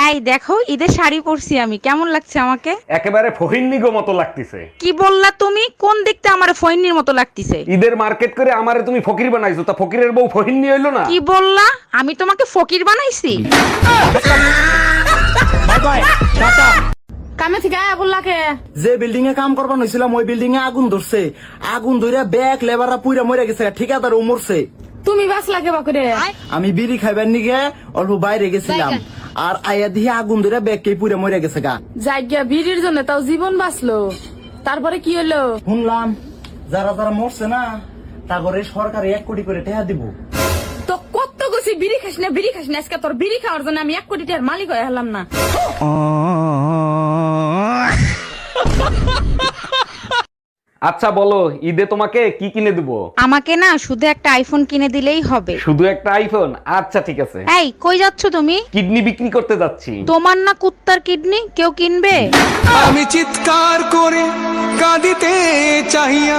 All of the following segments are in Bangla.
এই দেখো ঈদের শাড়ি পরছি আমি, কেমন লাগছে আমাকে? একেবারে ফহিন্নিগো মতো লাগতেছে। কি বললা তুমি? কোন দেখতে আমার ফইন্নির মতো লাগতিছে? ঈদের মার্কেট করে আমারে তুমি ফকির বানাইছো, তা ফকিরের বউ ফহিন্নি হইলো না? কি বললা? আমি তোমাকে ফকির বানাইছি? By bye tata. কামে থেকে আয়া বললাকে যে বিল্ডিং এ কাম করবার হইছিলাম ওই বিল্ডিং এ আগুন ধরছে। আগুন ধরে ব্যাগ লেবাররা পুইরা মরে গেছে, ঠিকাদার ও মরছে। তুমি বাঁচলাকে বাকুরে আমি বিড়ি খাইবার নিগে অল্প বাইরে গেছিলাম, আর আয়া দিয়ে আগুন ধরে ব্যাগ কে পুইরা মরে গেছে গা। জায়গা ভিড়ির জন্য তাও জীবন বাঁচলো, তারপরে কি হলো? শুনলাম যারা যারা মরছে না তা করে সরকার 1 কোটি করে টাকা দিব। তো কত গেছি বিড়ি খাস না বিড়ি খাস না, আজকে তোর বিড়ি খাওয়ার জন্য আমি 1 কোটি টাকার মালিক হয়ে হলাম না। আচ্ছা বলো, ঈদে তোমাকে কি কিনে দেবো? আমাকে না শুধু একটা আইফোন কিনে দিলেই হবে। শুধু একটা আইফোন? আচ্ছা ঠিক আছে। এই কই যাচ্ছ তুমি? কিডনি বিক্রি করতে যাচ্ছি। তোমার না কুত্তার কিডনি, কেউ কিনবে? আমি চিৎকার করে কাঁদিতে চাহিয়া।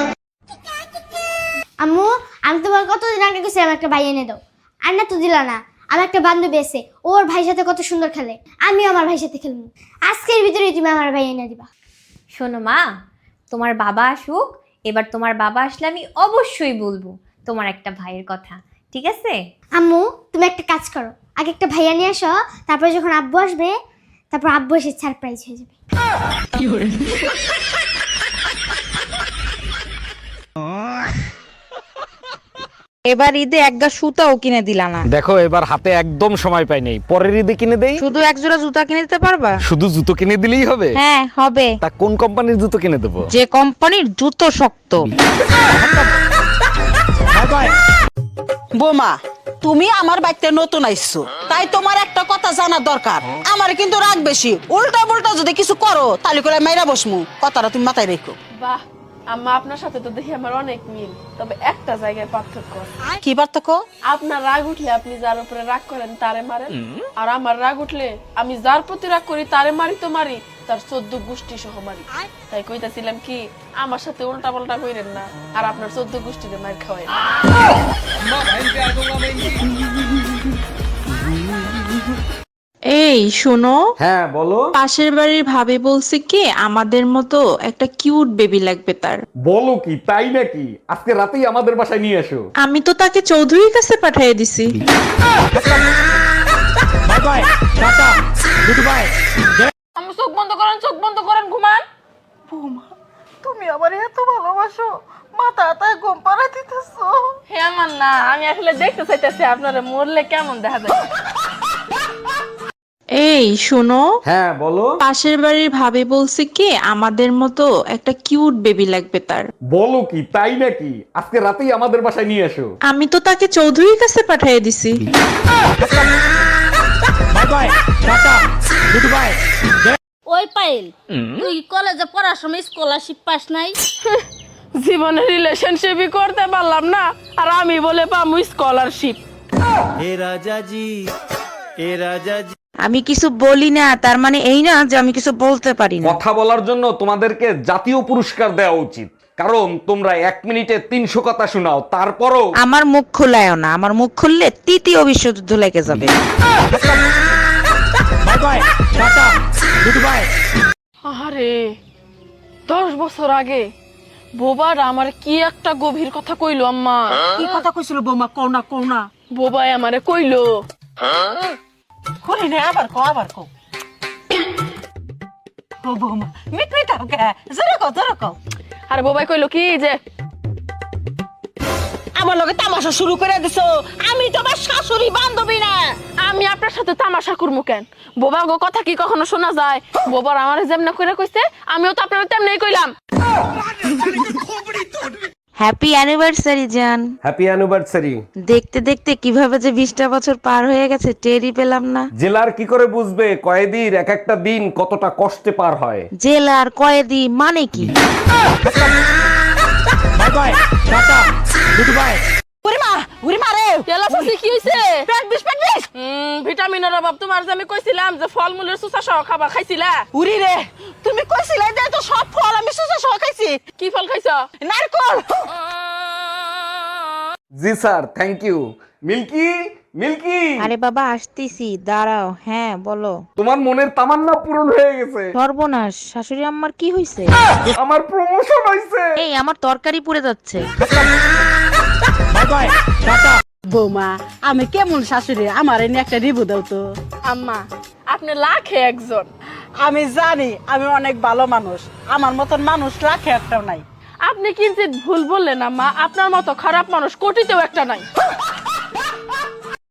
আম্মু, আমি তোমার কতদিন আগে গেছিলাম একটা ভাই এনে দাও, আর না তো দিলা না। আমার একটা বান্ধবী আছে, ওর ভাইয়ের সাথে কত সুন্দর খেলে, আমিও আমার ভাইয়ের সাথে খেলবো। আজকের ভিতরেই তুমি আমার ভাই এনে দিবা। শোনো মা, তোমার বাবা আসুক, এবার তোমার বাবা আসলে আমি অবশ্যই বলবো তোমার একটা ভাইয়ের কথা, ঠিক আছে? আম্মু, তুমি একটা কাজ করো, আগে একটা ভাইয়া নিয়ে আসো, তারপরে যখন আব্বু আসবে তারপর আব্বু এসে সারপ্রাইজ হয়ে যাবে। এবার ঈদে একটা সুতাও কিনে দিলা না। দেখো এবার হাতে একদম সময় পাই নেই, পরের ঈদে কিনে দেই। শুধু এক জোড়া জুতা কিনে দিতে পারবা? শুধু জুতো কিনে দিলেই হবে? হ্যাঁ হবে। তা কোন কোম্পানির জুতো কিনে দেবো? যে কোম্পানির জুতো শক্ত। Bye bye. বোমা, তুমি আমার বাড়িতে নতুন আইছো, তাই তোমার একটা কথা জানা দরকার। আমার কিন্তু রাগ বেশি, উল্টা পুল্টা যদি কিছু করো তাহলে করে মাইরা বসমু, কথাটা তুমি মাথায় রেখো। বাহ আম্মা, আপনার সাথে তো দেখি আমার অনেক মিল, তবে একটা জায়গায় পার্থক্য। কি পার্থক্য? আপনার রাগ উঠলে আপনি যার উপরে রাগ করেন তারে মারেন, আর আমার রাগ উঠলে আমি যার প্রতি রাগ করি তারে মারি তো মারি, তার 14 গোষ্ঠী সহ মারি। তাই কইতাছিলাম কি, আমার সাথে উল্টা পাল্টা কইরেন না, আর আপনার 14 গোষ্ঠীতে মার খাওয়াই না। এই শোনো, হ্যাঁ বলো। পাশের বাড়ির ভাবি বলছে কি আমাদের মতো একটা কিউট বেবি লাগবে তার। বলো কি, তাই নাকি? আজকে রাতেই আমাদের বাসায় নিয়ে এসো। আমি তো তাকে চৌধুরীর কাছে পাঠিয়ে দিছি। By bye tata good bye. আমি চোখ বন্ধ করেন ঘুমান। বৌমা, তুমি আবার এত ভালোবাসো, মাথা তাই ঘুম পাড়াই দিতেছো। হে আমার না, আমি আসলে দেখতে চাইতেছি আপনারা মরলে কেমন দেখা যায়। এই শোনো, হ্যাঁ বলো। পাশের বাড়ির ভাবি বলছে কি আমাদের মতো একটা কিউট বেবি লাগবে তার। বলো কি, তাই নাকি? আজকে রাতেই আমাদের বাসায় নিয়ে এসো। আমি তো তাকে চৌধুরীর কাছে পাঠিয়ে দিছি। By bye tata good bye. ওই পাইল, তুই কলেজে পড়ার সময় স্কলারশিপ পাস নাই? জীবনে রিলেশনশিপই করতে পারলাম না, আর আমি বলে পামু স্কলারশিপ। এ রাজাজি, এ রাজাজি। আমি কিছু বলি না তার মানে এই না যে আমি কিছু বলতে পারি না। কথা বলার জন্য তোমাদেরকে জাতীয় পুরস্কার দেওয়া উচিত, কারণ তোমরা 1 মিনিটে 300 কথা শোনাও, তারপরও আমার মুখ খোলায়ও না, আমার মুখ খুললে তৃতীয় বিশ্বযুদ্ধ লেগে যাবে। By bye tata good bye. আরে 10 বছর আগে বোবার আমার কি একটা গভীর কথা কইলো আম্মা। কি কথা কইছিল বোমা? কও না। বোবাই আমারে কইলো, কই না, আবার কও। ও বোমা, মিট ওকে জোরে কও। আরে বোবাই কইলো কি যে আমার লগে তামাশা শুরু করে দিছো, আমি তোমার শাশুড়ি বান্ধবী না। আমি আপনার সাথে তামাশা করবো কেন? বোবা গো কথা কি কখনো শোনা যায়? বোবার আমারে যেমন করে কইছে আমিও তো আপনার তেমনই কইলাম। হ্যাপি অ্যানিভার্সারি জান। Happy anniversary. দেখতে দেখতে কিভাবে যে 20টা বছর পার হয়ে গেছে টেরই পেলাম না। জেলার কি করে বুঝবে কয়েদির এক একটা দিন কতটা কষ্টে পার হয়? জেলার কয়েদি মানে কি? Bye bye tata goodbye. উরি মারে তেলা ফুসি কি হইছে? পেট বিষ। ভিটামিনের অভাব। তোমার যে আমি কইছিলাম যে ফলমূলের সুসা সহ খাবার খাইছিলা। উরি রে, তুমি কইছিলে যে তো সব ফল আমি সুসা সহ খাইছি। কি ফল খাইছো? নারকল। জি sir, thank you. Milky Milky, আরে বাবা আসতেছি, দাঁড়াও। হ্যাঁ বলো। তোমার মনের তামান্না পূরণ হয়ে গেছে। সর্বনাশ, শাশুড়ি আম্মার কি হয়েছে? আমার প্রমোশন হয়েছে। এই আমার তরকারি পুড়ে যাচ্ছে। বৌমা আমি কেমন শাশুড়ি, আমার এনে একটা রিভিউ দাও তো। আম্মা আপনি লাখে একজন। আমি জানি আমি অনেক ভালো মানুষ, আমার মতন মানুষ লাখে একটাও নাই। আপনি কিঞ্চিত ভুল বললেন আম্মা, আপনার মতো খারাপ মানুষ কোটিতেও একটা নাই।